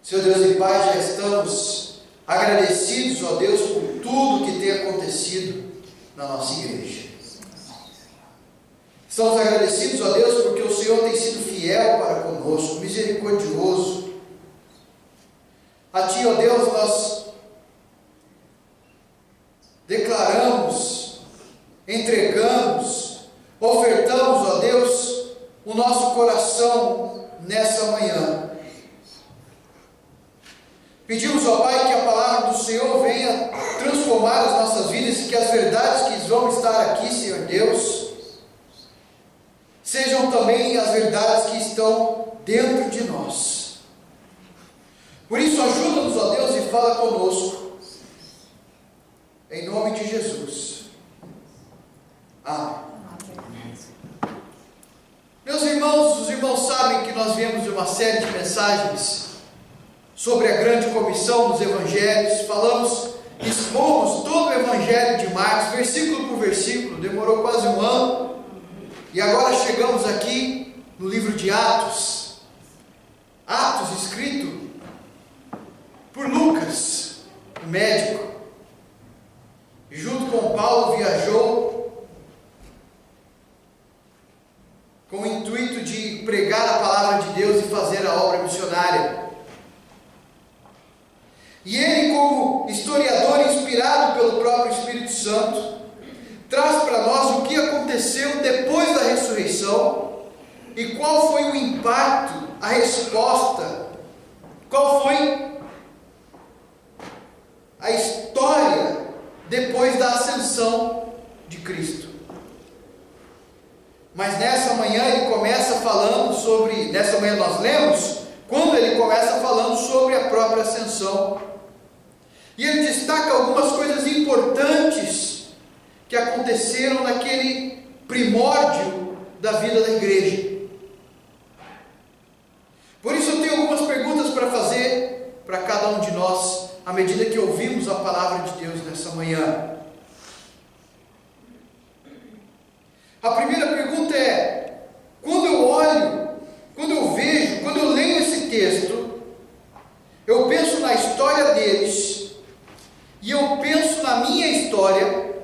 Seu Deus e Pai, já estamos agradecidos, ó Deus, por tudo que tem acontecido na nossa igreja. Estamos agradecidos, ó Deus, porque o Senhor tem sido fiel para conosco, misericordioso. A Ti, ó Deus, nós declaramos, entregamos, ofertamos, ó Deus, o nosso coração nessa manhã. Pedimos, ó Pai, que a palavra do Senhor venha transformar as nossas vidas e que as verdades que vão estar aqui, Senhor Deus, sejam também as verdades que estão dentro de nós. Por isso, ajuda-nos, ó Deus, e fala conosco, em nome de Jesus. Amém. Meus irmãos, os irmãos sabem que nós viemos de uma série de mensagens sobre a grande comissão dos evangelhos. Expomos todo o evangelho de Marcos, versículo por versículo, demorou quase um ano, e agora chegamos aqui no livro de Atos, escrito por Lucas, o médico, e junto com Paulo viajou com o intuito de pregar a palavra de Deus e fazer a obra missionária. E ele, como historiador inspirado pelo próprio Espírito Santo, traz para nós o que aconteceu depois da ressurreição e qual foi o impacto, a resposta, qual foi a história depois da ascensão de Cristo. Mas nessa manhã ele começa falando sobre, nessa manhã nós lemos, quando ele começa falando sobre a própria ascensão. E ele destaca algumas coisas importantes que aconteceram naquele primórdio da vida da igreja. Por isso eu tenho algumas perguntas para fazer para cada um de nós, à medida que ouvimos a palavra de Deus nessa manhã. A primeira pergunta é: quando eu olho, quando eu vejo, quando eu leio esse texto, eu penso na história deles, e eu penso na minha história,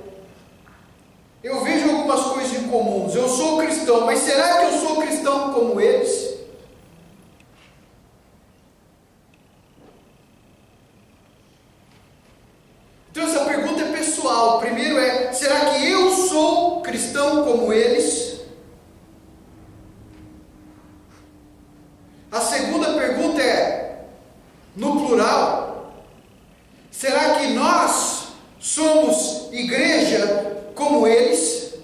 eu vejo algumas coisas incomuns. Eu sou cristão, mas será que eu sou cristão como eles? Então essa pergunta é pessoal. Primeiro é: será que eu sou cristão como eles? A segunda pergunta é, no plural: será que nós somos igreja como eles?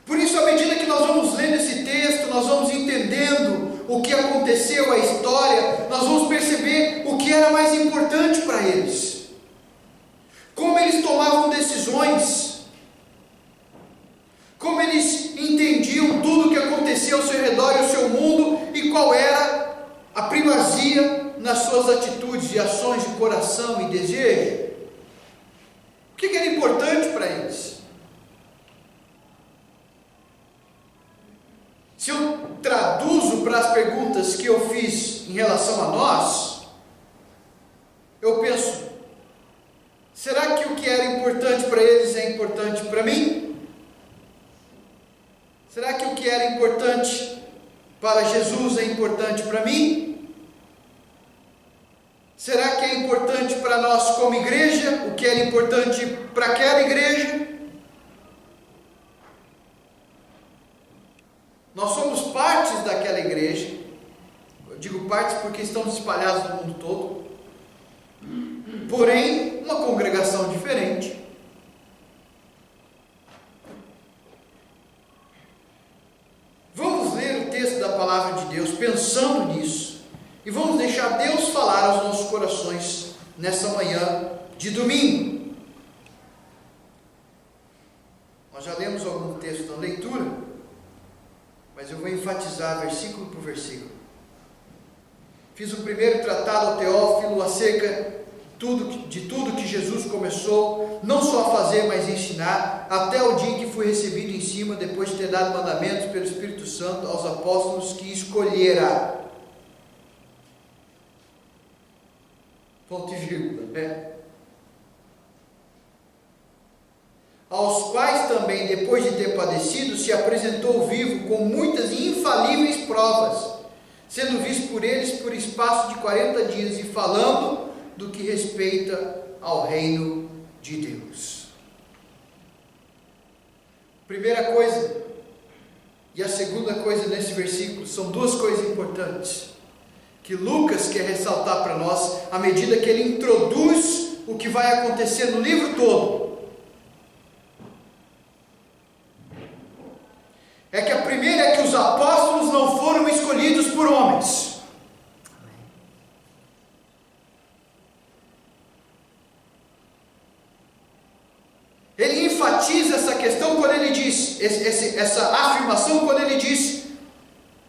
Por isso, à medida que nós vamos lendo esse texto, nós vamos entendendo o que aconteceu, a história, nós vamos perceber o que era mais importante para eles, como eles tomavam decisões, como eles entendiam tudo o que acontecia ao seu redor e ao seu mundo, e qual era a primazia nas suas atitudes e ações de coração e desejo. O que era importante para eles? Se eu traduzo para as perguntas que eu fiz em relação a nós, eu penso: será que o que era importante para eles é importante para mim? Será que o que era importante para Jesus é importante para mim? Será que é importante para nós como igreja o que era importante para aquela igreja? Nós somos partes daquela igreja. Eu digo partes porque estamos espalhados no mundo todo, porém uma congregação diferente. Vamos ler o texto da palavra de Deus pensando nisso, e vamos deixar Deus falar aos nossos corações nessa manhã de domingo. Nós já lemos algum texto na leitura, mas eu vou enfatizar versículo por versículo. Fiz o primeiro tratado ao Teófilo acerca de tudo que Jesus começou, não só a fazer, mas a ensinar, até o dia em que foi recebido em cima, depois de ter dado mandamentos pelo Espírito Santo aos apóstolos que escolhera. Ponto e vírgula, né? Aos quais também, depois de ter padecido, se apresentou vivo com muitas e infalíveis provas, sendo visto por eles por espaço de 40 dias e falando do que respeita ao reino de Deus. Primeira coisa e a segunda coisa nesse versículo são duas coisas importantes que Lucas quer ressaltar para nós à medida que ele introduz o que vai acontecer no livro todo. É que a primeira é que os apóstolos não foram escolhidos por homens. Ele enfatiza essa questão quando ele diz, essa afirmação quando ele diz,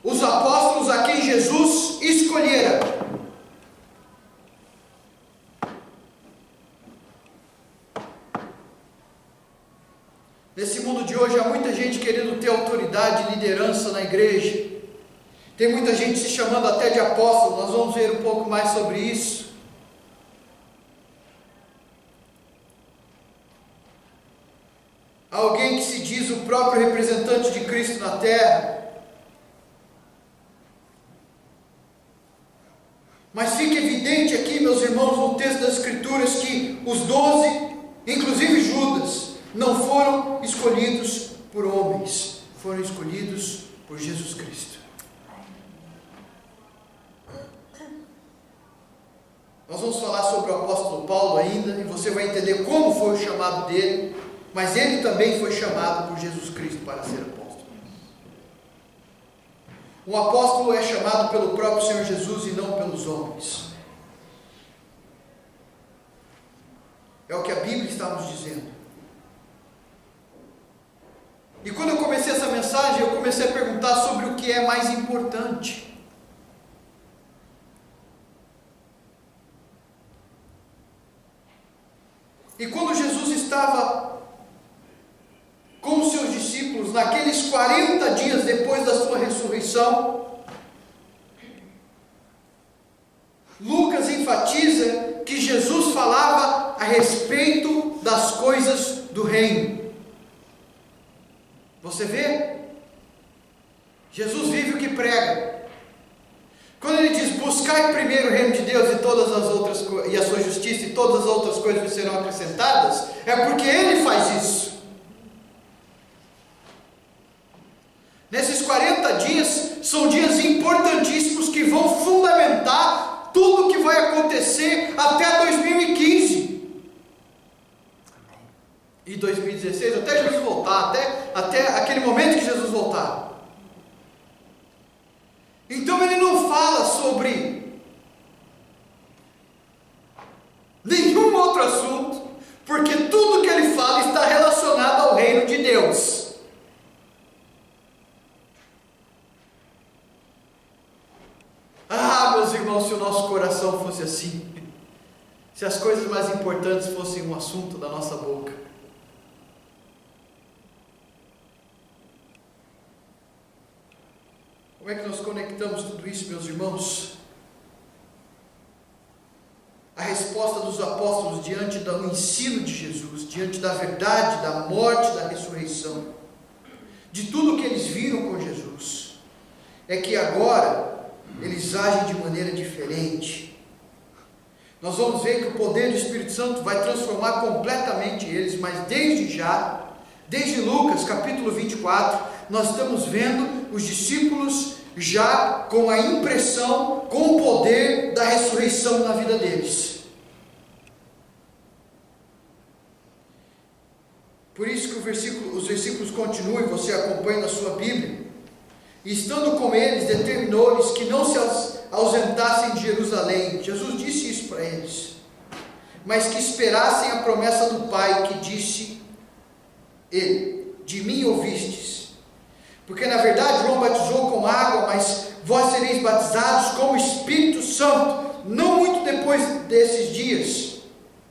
os apóstolos a quem Jesus escolhera. Nesse mundo de hoje há muita gente querendo ter autoridade e liderança na igreja. Tem muita gente se chamando até de apóstolo, nós vamos ver um pouco mais sobre isso. Alguém que se diz o próprio representante de Cristo na terra. Mas fica evidente aqui, meus irmãos, no texto das Escrituras, que os 12, inclusive Judas, não foram escolhidos por homens, foram escolhidos por Jesus Cristo. Nós vamos falar sobre o apóstolo Paulo ainda, e você vai entender como foi o chamado dele, mas ele também foi chamado por Jesus Cristo para ser apóstolo. Um apóstolo é chamado pelo próprio Senhor Jesus e não pelos homens. É o que a Bíblia está nos dizendo. E quando eu comecei essa mensagem, eu comecei a perguntar sobre o que é mais importante. E quando Jesus estava com os seus discípulos, naqueles 40 dias depois da sua ressurreição, Lucas enfatiza que Jesus falava a respeito das coisas do reino. Você vê? Jesus vive o que prega. Quando ele diz, buscai primeiro o reino de Deus e todas as outras e a sua justiça e todas as outras coisas lhe serão acrescentadas, é porque ele faz isso. Nesses 40 dias, são dias importantíssimos que vão fundamentar tudo o que vai acontecer até 2015. E 2016, até Jesus voltar, até aquele momento que Jesus voltar. Então ele não fala sobre nenhum outro assunto, porque tudo que ele fala está relacionado ao reino de Deus. Ah, meus irmãos, se o nosso coração fosse assim, se as coisas mais importantes fossem um assunto da nossa boca. Como é que nós conectamos tudo isso, meus irmãos? A resposta dos apóstolos diante do ensino de Jesus, diante da verdade, da morte, da ressurreição, de tudo que eles viram com Jesus, é que agora eles agem de maneira diferente. Nós vamos ver que o poder do Espírito Santo vai transformar completamente eles, mas desde Lucas capítulo 24, nós estamos vendo os discípulos já com a impressão, com o poder da ressurreição na vida deles. Por isso que os versículos continuam, e você acompanha na sua Bíblia. E estando com eles, determinou-lhes que não se ausentassem de Jerusalém. Jesus disse isso para eles. Mas que esperassem a promessa do Pai, que disse ele: de mim ouvistes. Porque na verdade João batizou com água, mas vós sereis batizados com o Espírito Santo, não muito depois desses dias.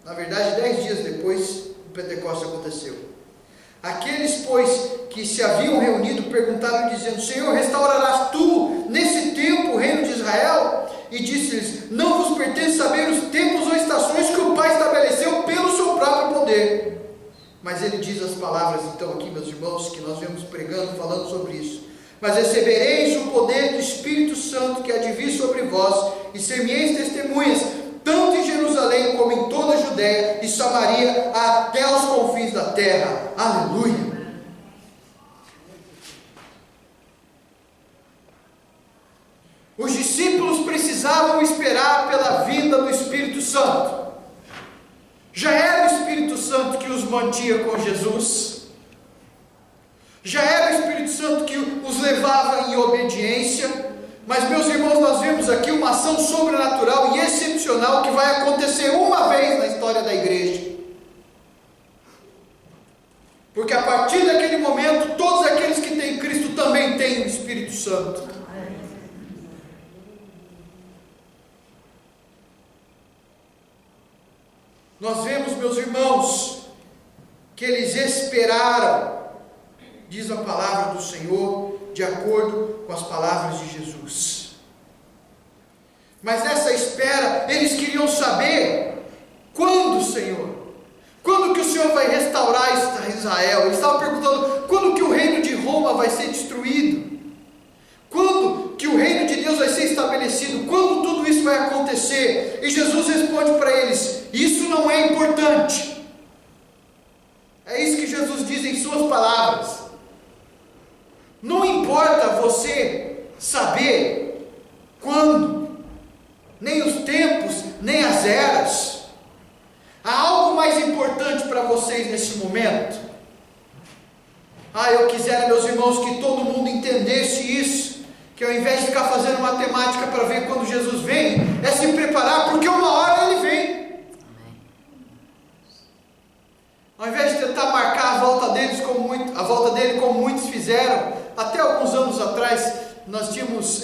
Na verdade, 10 dias depois, o Pentecostes aconteceu. Aqueles, pois, que se haviam reunido, perguntaram, dizendo: Senhor, restaurarás tu, nesse tempo, o reino de Israel? E disse-lhes: Não vos pertence saber os tempos ou estações que o Pai estabeleceu pelo seu próprio poder. Mas ele diz as palavras, então, aqui, meus irmãos, que nós vemos pregando, falando sobre isso. Mas recebereis o poder do Espírito Santo que há de vir sobre vós, e ser-me-eis testemunhas, tanto em Jerusalém como em toda a Judéia e Samaria, até os confins da terra. Aleluia! Os discípulos precisavam esperar pela vinda do Espírito Santo. Já era o Espírito Santo que os mantinha com Jesus. Já era o Espírito Santo que os levava em obediência. Mas, meus irmãos, nós vemos aqui uma ação sobrenatural e excepcional que vai acontecer uma vez na história da igreja. Porque a partir daquele momento, todos aqueles que têm Cristo também têm o Espírito Santo. Nós vemos, meus irmãos, que eles esperaram, diz a palavra do Senhor, de acordo com as palavras de Jesus. Mas nessa espera, eles queriam saber quando, Senhor? Quando que o Senhor vai restaurar Israel? Eles estavam perguntando quando que o reino de Roma vai ser destruído? Quando que o reino de Deus vai ser estabelecido? Quando tudo isso vai acontecer? E Jesus responde para eles: isso não é importante. É isso que Jesus diz em suas palavras. Não importa você saber quando, nem os tempos, nem as eras. Há algo mais importante para vocês nesse momento. Eu quisera, meus irmãos, que todo mundo entendesse isso, que ao invés de ficar fazendo matemática para ver quando Jesus vem, é se preparar, porque uma hora ele vem. Ao invés de tentar marcar a volta dele como muitos fizeram, até alguns anos atrás, nós tínhamos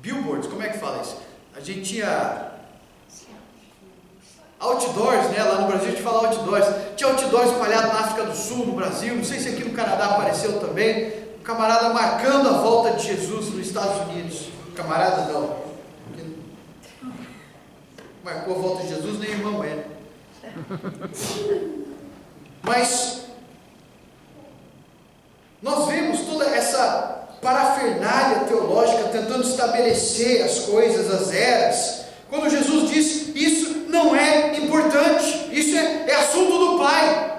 billboards, como é que fala isso? A gente tinha outdoors, né? Lá no Brasil a gente fala outdoors. Tinha outdoors espalhados na África do Sul, no Brasil, não sei se aqui no Canadá apareceu também. Um camarada marcando a volta de Jesus nos Estados Unidos. Camarada não, marcou a volta de Jesus, nem irmão é. Mas nós vemos toda essa parafernália teológica tentando estabelecer as coisas, as eras, quando Jesus diz: isso não é importante, isso é assunto do Pai.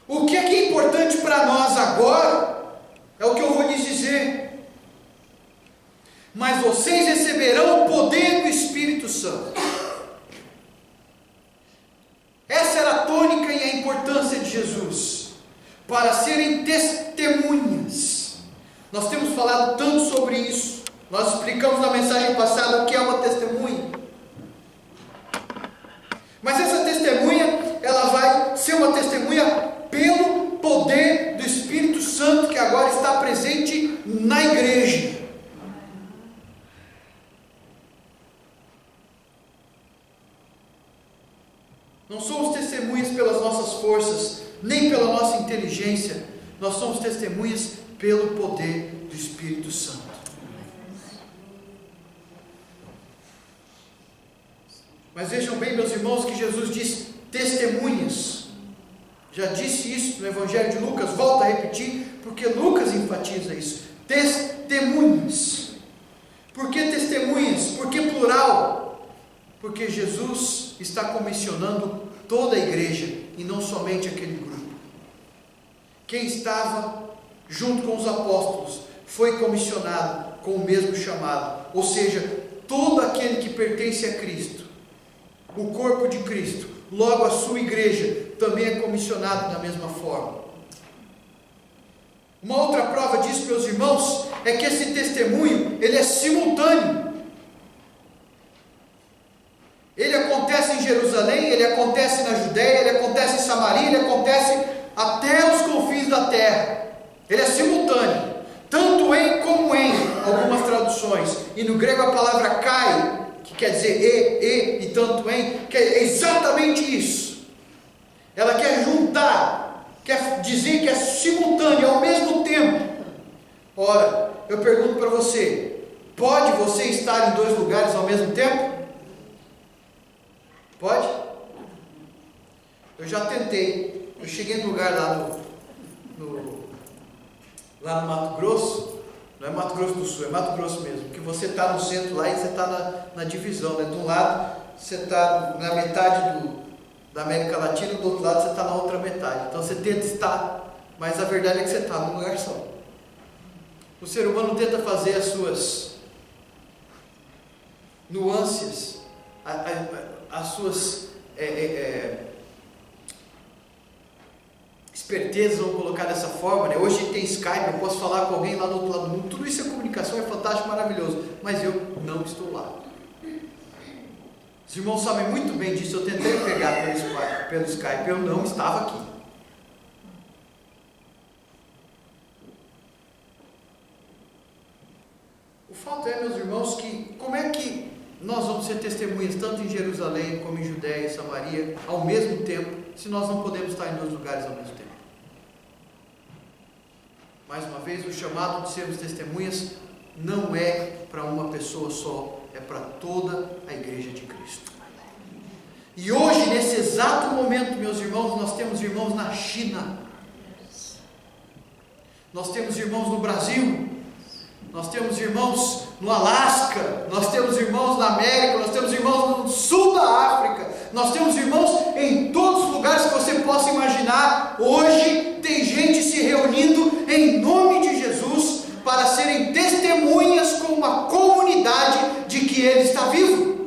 O que é importante para nós agora é o que eu vou lhes dizer: mas vocês receberão o poder do Espírito Santo. Essa era a tônica e a importância de Jesus, para serem testemunhas. Nós temos falado tanto sobre isso. Nós explicamos na mensagem passada o que é uma testemunha. Mas essa testemunha, ela vai ser uma testemunha pelo poder do Espírito Santo, que agora está presente na igreja. Não somos testemunhas pelas nossas forças, nem pela nossa inteligência. Nós somos testemunhas pelo poder do Espírito Santo. Mas vejam bem, meus irmãos, que Jesus diz testemunhas. Já disse isso no Evangelho de Lucas, volto a repetir, porque Lucas enfatiza isso. Testemunhas. Por que testemunhas? Por que plural? Porque Jesus está comissionando toda a igreja e não somente aquele grupo. Quem estava junto com os apóstolos foi comissionado com o mesmo chamado, ou seja, todo aquele que pertence a Cristo, o corpo de Cristo, logo a sua igreja também é comissionado da mesma forma. Uma outra prova disso, meus irmãos, é que esse testemunho, ele é simultâneo. Ele acontece em Jerusalém, ele acontece na Judéia, ele acontece em Samaria, ele acontece até os confins da terra. Ele é simultâneo, tanto em como em algumas traduções. E no grego a palavra kai, que quer dizer e tanto em, que é exatamente isso. Ela quer juntar, quer dizer que é simultâneo, ao mesmo tempo. Ora, eu pergunto para você, pode você estar em dois lugares ao mesmo tempo? Pode? Eu já tentei. Eu cheguei no lugar lá no Mato Grosso. Não é Mato Grosso do Sul, é Mato Grosso mesmo. Que você está no centro lá e você está na divisão, né? De um lado você está na metade da América Latina, do outro lado você está na outra metade. Então você tenta estar, mas a verdade é que você está num lugar só. O ser humano tenta fazer as suas nuances, as suas espertezas, vamos colocar dessa forma, né? Hoje tem Skype, eu posso falar com alguém lá do outro lado do mundo, tudo isso é comunicação, é fantástico, maravilhoso, mas eu não estou lá. Os irmãos sabem muito bem disso, eu tentei pegar pelo Skype, eu não estava aqui. O fato é, meus irmãos, que como é que nós vamos ser testemunhas tanto em Jerusalém como em Judéia e Samaria ao mesmo tempo, se nós não podemos estar em dois lugares ao mesmo tempo? Mais uma vez, o chamado de sermos testemunhas não é para uma pessoa só, é para toda a igreja de Cristo. E hoje, nesse exato momento, meus irmãos, nós temos irmãos na China, nós temos irmãos no Brasil, nós temos irmãos no Alasca, nós temos irmãos na América, nós temos irmãos no sul da África, nós temos irmãos em todos os lugares que você possa imaginar. Hoje tem gente se reunindo em nome de Jesus para serem testemunhas com uma comunidade de que Ele está vivo.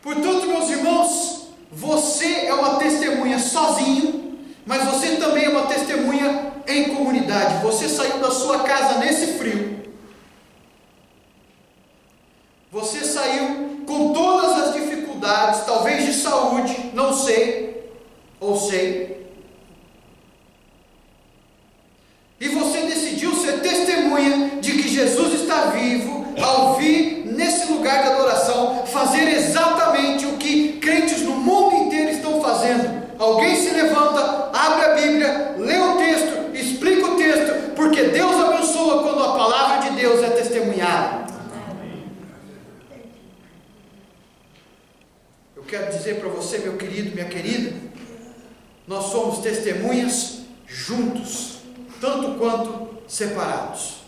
Portanto, meus irmãos, você é uma testemunha sozinho, mas você também é uma testemunha em comunidade. Você saiu da sua casa nesse frio, você saiu com todas as dificuldades, talvez de saúde, não sei, ou sei, e você decidiu ser testemunha de que Jesus está vivo, ao vir nesse lugar de adoração, fazer exatamente o que crentes no mundo inteiro estão fazendo. Alguém se levanta, abre a Bíblia, lê o texto, explica o texto, porque Deus abençoa quando a palavra de Deus é testemunhada. Eu quero dizer para você, meu querido, minha querida, nós somos testemunhas juntos, tanto quanto separados.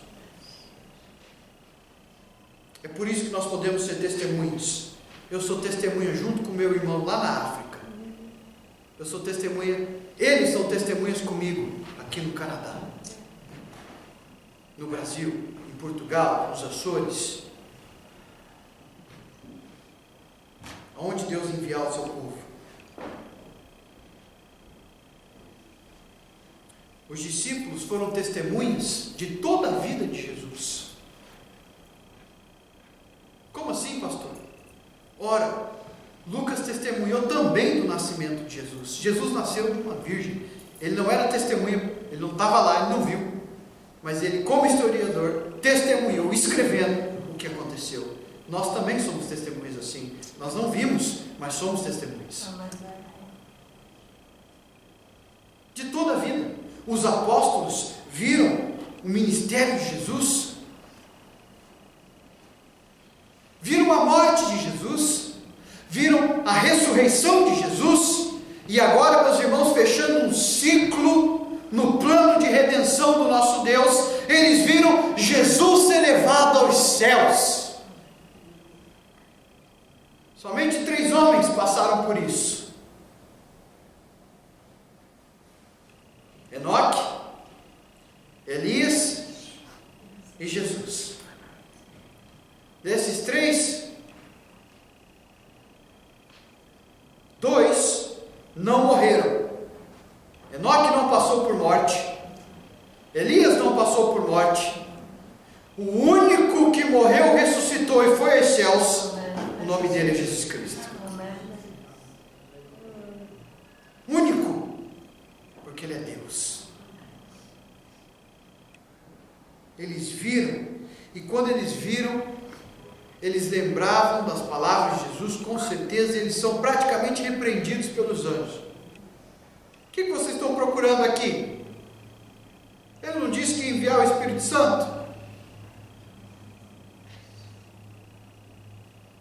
É por isso que nós podemos ser testemunhas. Eu sou testemunha junto com meu irmão lá na África. Eu sou testemunha, eles são testemunhas comigo aqui no Canadá, no Brasil, em Portugal, nos Açores, aonde Deus enviar o seu povo. Os discípulos foram testemunhas de toda a vida de Jesus. Como assim, pastor? Ora, Lucas testemunhou também do nascimento de Jesus. Jesus nasceu de uma virgem. Ele não era testemunha, ele não estava lá, ele não viu. Mas ele, como historiador, testemunhou, escrevendo o que aconteceu. Nós também somos testemunhas assim. Nós não vimos, mas somos testemunhas. De toda a vida. Os apóstolos viram o ministério de Jesus, viram a morte de Jesus, viram a ressurreição de Jesus, e agora, meus irmãos, fechando um ciclo no plano de redenção do nosso Deus, eles viram Jesus ser levado aos céus. Somente 3 homens passaram por isso: Enoque, Elias e Jesus. Desses 3, 2 não morreram. Enoque não passou por morte, Elias não passou por morte. O único que morreu, ressuscitou e foi aos céus, o nome dele é Jesus Cristo. Único, porque Ele é Deus. Eles viram, e quando eles viram, eles lembravam das palavras de Jesus, com certeza eles são praticamente repreendidos pelos anjos. O que vocês estão procurando aqui? Ele não disse que ia enviar o Espírito Santo?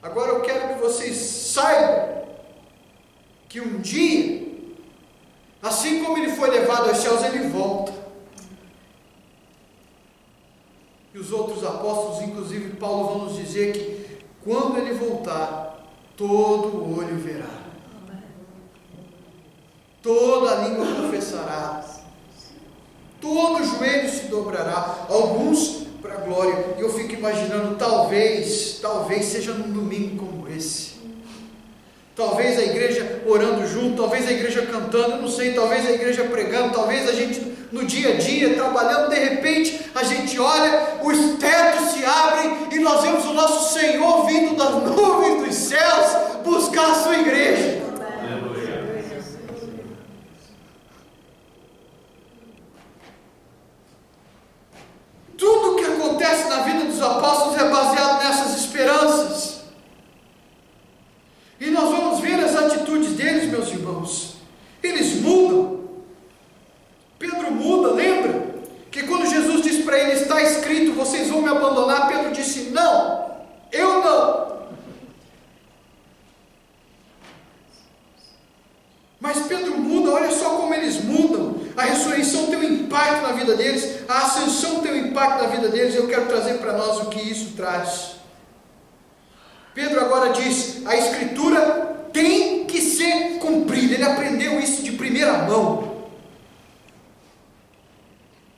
Agora eu quero que vocês saibam que um dia, assim como ele foi levado aos céus, ele volta. E os outros apóstolos, inclusive Paulo, vão nos dizer que quando ele voltar, todo olho verá, toda a língua confessará, todo joelho se dobrará, alguns para a glória. E eu fico imaginando, talvez seja num domingo como esse, talvez a igreja orando junto, talvez a igreja cantando, eu não sei, talvez a igreja pregando, talvez a gente no dia a dia, trabalhando, de repente, a gente olha, os tetos se abrem, e nós vemos o nosso Senhor vindo das nuvens dos céus, buscar a sua igreja. Tudo que acontece na vida dos apóstolos é baseado nessas esperanças. E nós vamos ver as atitudes deles, meus irmãos. Eles mudam. Pedro muda, lembra? Que quando Jesus disse para ele, está escrito, vocês vão me abandonar, Pedro disse, não, eu não. Mas Pedro muda, olha só como eles mudam. A ressurreição tem um impacto na vida deles, a ascensão tem um impacto na vida deles. Eu quero trazer para nós o que isso traz. Pedro agora diz, a Escritura tem que ser cumprida. Ele aprendeu isso de primeira mão.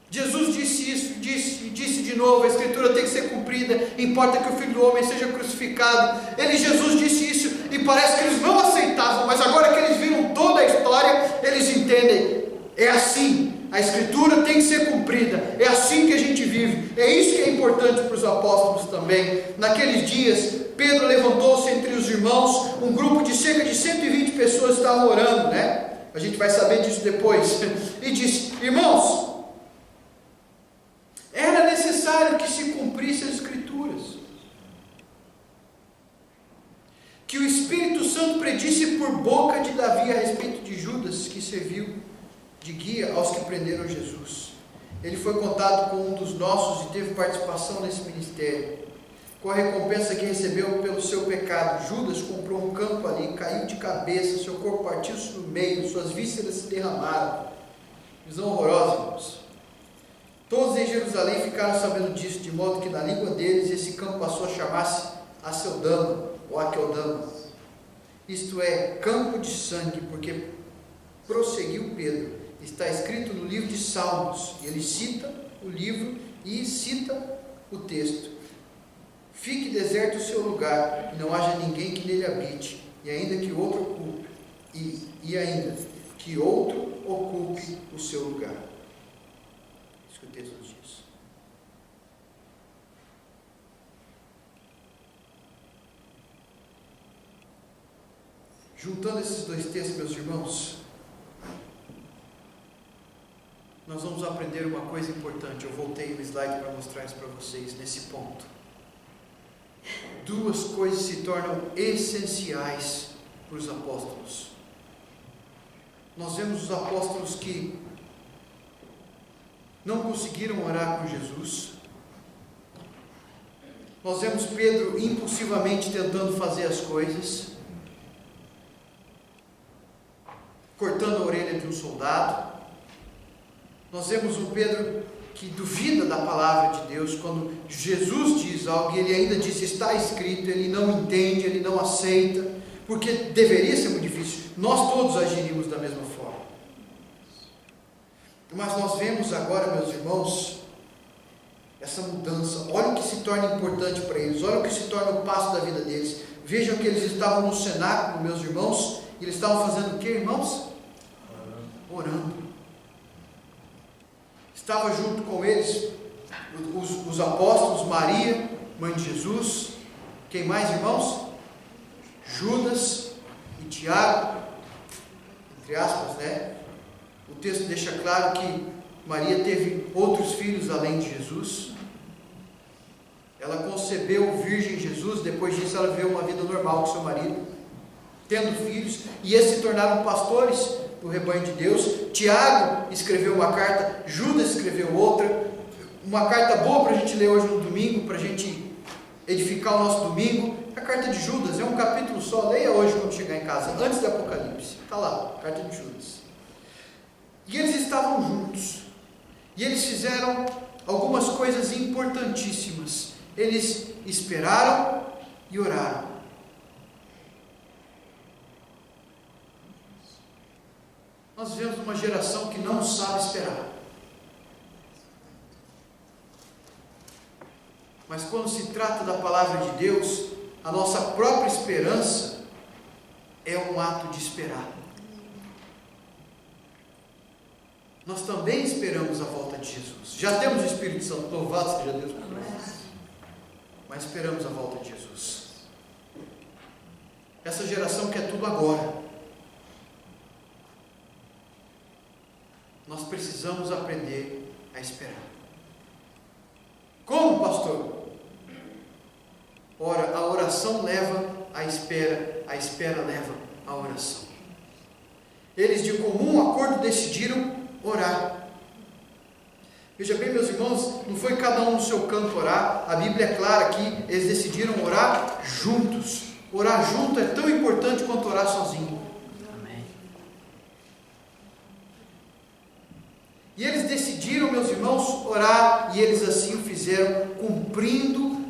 Jesus disse isso, disse de novo, a Escritura tem que ser cumprida, importa que o Filho do Homem seja crucificado. Jesus disse isso, e parece que eles não aceitavam, mas agora que eles viram toda a história, eles entendem, é assim, a Escritura tem que ser cumprida, é assim que a gente vive. É isso que é importante para os apóstolos também. Naqueles dias, Pedro levantou-se entre os irmãos, um grupo de cerca de 120 pessoas estavam orando, né? A gente vai saber disso depois, e disse, irmãos, era necessário que se cumprissem as Escrituras, que o Espírito Santo predisse por boca de Davi a respeito de Judas, que serviu de guia aos que prenderam Jesus. Ele foi contado com um dos nossos e teve participação nesse ministério, com a recompensa que recebeu pelo seu pecado. Judas comprou um campo ali, caiu de cabeça, seu corpo partiu-se no meio, suas vísceras se derramaram. Visão horrorosa, irmãos. Todos em Jerusalém ficaram sabendo disso, de modo que na língua deles esse campo passou a chamar-se Aceldama, ou Aqueldama, isto é, campo de sangue, porque prosseguiu Pedro, está escrito no livro de Salmos, e ele cita o livro e cita o texto, fique deserto o seu lugar, e não haja ninguém que nele habite, e ainda que outro ocupe, e ainda que outro ocupe o seu lugar. O texto diz. Juntando esses dois textos, meus irmãos, nós vamos aprender uma coisa importante. Eu voltei no slide para mostrar isso para vocês, nesse ponto. Duas coisas se tornam essenciais para os apóstolos. Nós vemos os apóstolos que não conseguiram orar com Jesus. Nós vemos Pedro impulsivamente tentando fazer as coisas, cortando a orelha de um soldado. Nós vemos um Pedro que duvida da palavra de Deus, quando Jesus diz algo e ele ainda diz, está escrito, ele não entende, ele não aceita, porque deveria ser muito difícil. Nós todos agiríamos da mesma forma. Mas nós vemos agora, meus irmãos, essa mudança. Olha o que se torna importante para eles, olha o que se torna o passo da vida deles. Vejam que eles estavam no cenáculo, meus irmãos, e eles estavam fazendo o que, irmãos? Orando. Estava junto com eles os apóstolos, Maria, mãe de Jesus, quem mais, irmãos? Judas e Tiago, entre aspas, né? O texto deixa claro que Maria teve outros filhos além de Jesus. ela concebeu virgem Jesus, depois disso ela viveu uma vida normal com seu marido, tendo filhos, e eles se tornaram pastores do rebanho de Deus. Tiago escreveu uma carta, Judas escreveu outra, uma carta boa para a gente ler hoje no domingo, para a gente edificar o nosso domingo. A carta de Judas é um capítulo só, leia hoje quando chegar em casa, antes do Apocalipse, está lá, carta de Judas. E eles estavam juntos, e eles fizeram algumas coisas importantíssimas. Eles esperaram e oraram. Nós vivemos uma geração que não sabe esperar. Mas quando se trata da palavra de Deus, a nossa própria esperança é um ato de esperar. Nós também esperamos a volta de Jesus. Já temos o Espírito Santo, louvado seja Deus por isso. Mas esperamos a volta de Jesus. Essa geração quer tudo agora. Nós precisamos aprender a esperar. Como, pastor? Ora, a oração leva à espera, a espera leva à oração. Eles de comum acordo decidiram orar. Veja bem, meus irmãos, não foi cada um no seu canto orar. A Bíblia é clara aqui, eles decidiram orar juntos. Orar junto é tão importante quanto orar sozinho. Amém. E eles decidiram, meus irmãos, orar, e eles assim o fizeram, cumprindo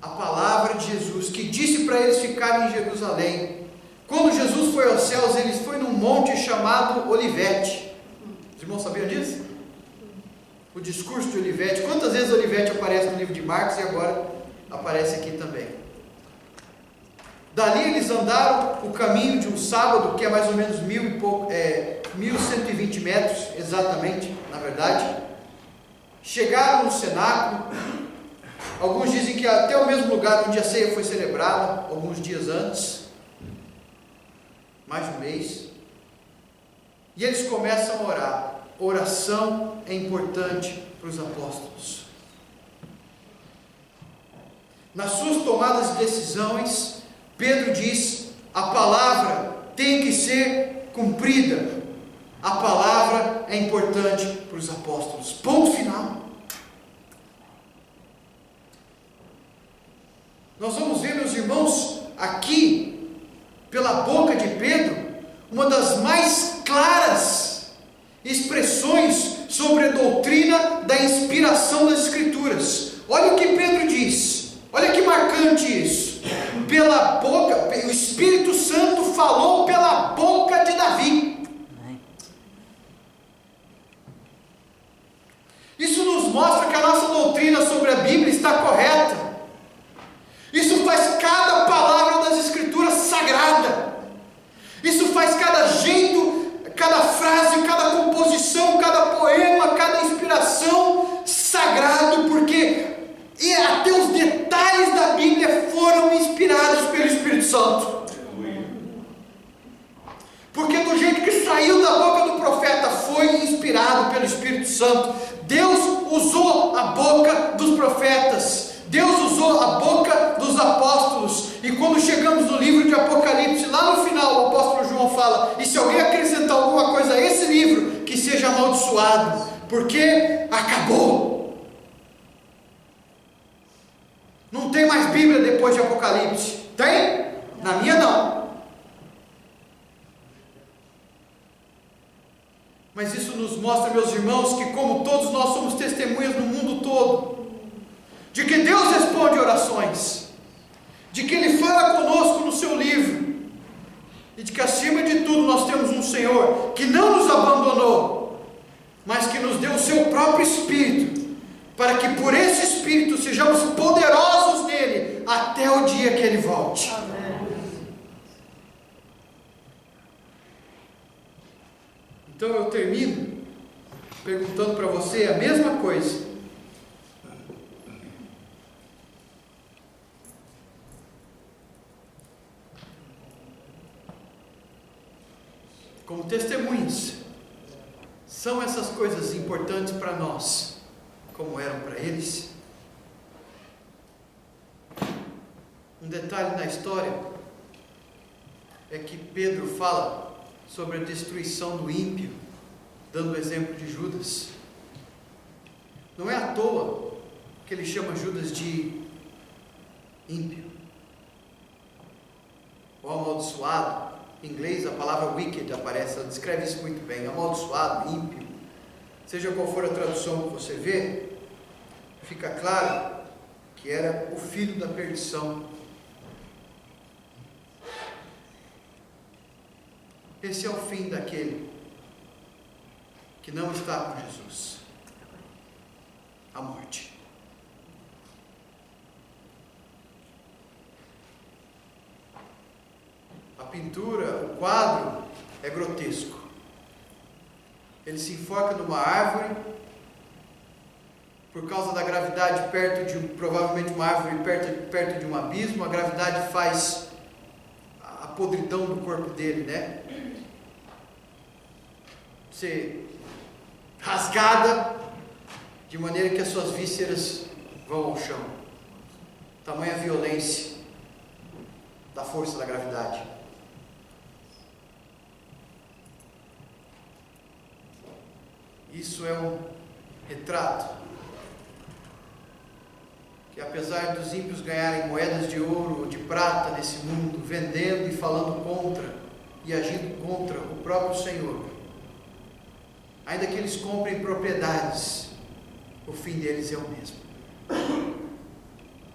a palavra de Jesus, que disse para eles ficarem em Jerusalém. Quando Jesus foi aos céus, ele foi num monte chamado Olivete. Os irmãos sabiam disso? O discurso de Olivete. Quantas vezes Olivete aparece no livro de Marcos e agora aparece aqui também? Dali eles andaram o caminho de um sábado, que é mais ou menos 1.120 metros, exatamente, na verdade. Chegaram no cenáculo. Alguns dizem que até o mesmo lugar onde a ceia foi celebrada, alguns dias antes, mais de um mês. E eles começam a orar. Oração é importante para os apóstolos. Nas suas tomadas de decisões, Pedro diz: a palavra tem que ser cumprida. A palavra é importante para os apóstolos. Ponto final. Nós vamos ver, meus irmãos, aqui, pela boca de Pedro, uma das mais claras expressões sobre a doutrina da inspiração das Escrituras. Olha o que Pedro diz, olha que marcante isso. Pela boca, o Espírito Santo falou pela boca de Davi. Isso nos mostra que a nossa doutrina sobre a Bíblia está correta. Isso faz cada palavra das Escrituras sagrada. Isso faz cada jeito, cada frase, cada composição, cada poema, cada inspiração sagrado, porque até os detalhes da Bíblia foram inspirados pelo Espírito Santo. Porque do jeito que saiu da boca do profeta foi inspirado pelo Espírito Santo. Deus usou a boca dos profetas. Deus usou a boca dos apóstolos. E quando chegamos no livro de Apocalipse, lá no final o apóstolo João fala: e se alguém acrescentar alguma coisa a esse livro, que seja amaldiçoado, porque acabou. Não tem mais Bíblia depois de Apocalipse. Tem? Na minha não. Mas isso nos mostra, meus irmãos, que como todos nós somos testemunhas no mundo todo, de que Deus responde orações, de que Ele fala conosco no seu livro, e de que acima de tudo nós temos um Senhor que não nos abandonou, mas que nos deu o seu próprio Espírito, para que por esse Espírito sejamos poderosos nele, até o dia que Ele volte. Amém. Então eu termino perguntando para você a mesma coisa. Como testemunhas, são essas coisas importantes para nós, como eram para eles? detalhe na história é que Pedro fala sobre a destruição do ímpio, dando o exemplo de Judas. Não é à toa que ele chama Judas de ímpio, ou amaldiçoado. Em inglês a palavra wicked aparece, ela descreve isso muito bem, amaldiçoado, ímpio. Seja qual for a tradução que você vê, fica claro que era o filho da perdição. Esse é o fim daquele que não está com Jesus: a morte. A pintura, o quadro é grotesco. Ele se enforca numa árvore por causa da gravidade, provavelmente uma árvore perto de um abismo. A gravidade faz a podridão do corpo dele, né? Ser rasgada de maneira que as suas vísceras vão ao chão. Tamanha violência da força da gravidade. Isso é um retrato que, apesar dos ímpios ganharem moedas de ouro ou de prata nesse mundo, vendendo e falando contra e agindo contra o próprio Senhor, ainda que eles comprem propriedades, o fim deles é o mesmo,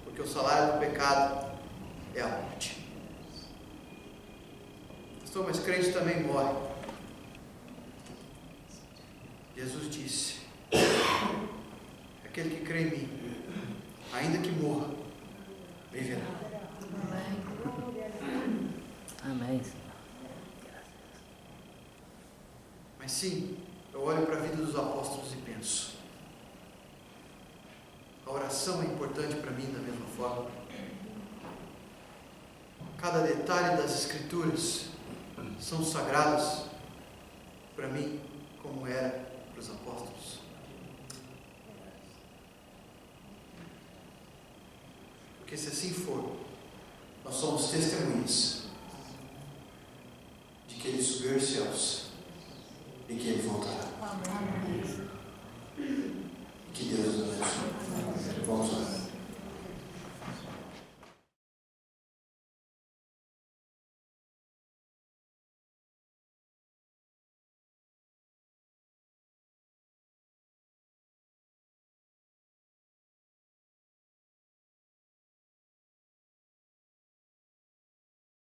porque o salário do pecado é a morte. Pastor, mas crente também morre. Jesus disse: aquele que crê em mim, ainda que morra, viverá. Amém. Mas sim, eu olho para a vida dos apóstolos e penso: a oração é importante para mim da mesma forma. Cada detalhe das Escrituras são sagrados para mim, como era para os apóstolos. Porque se assim for, nós somos testemunhas de que Ele subiu aos céus e que Ele voltará. Amém.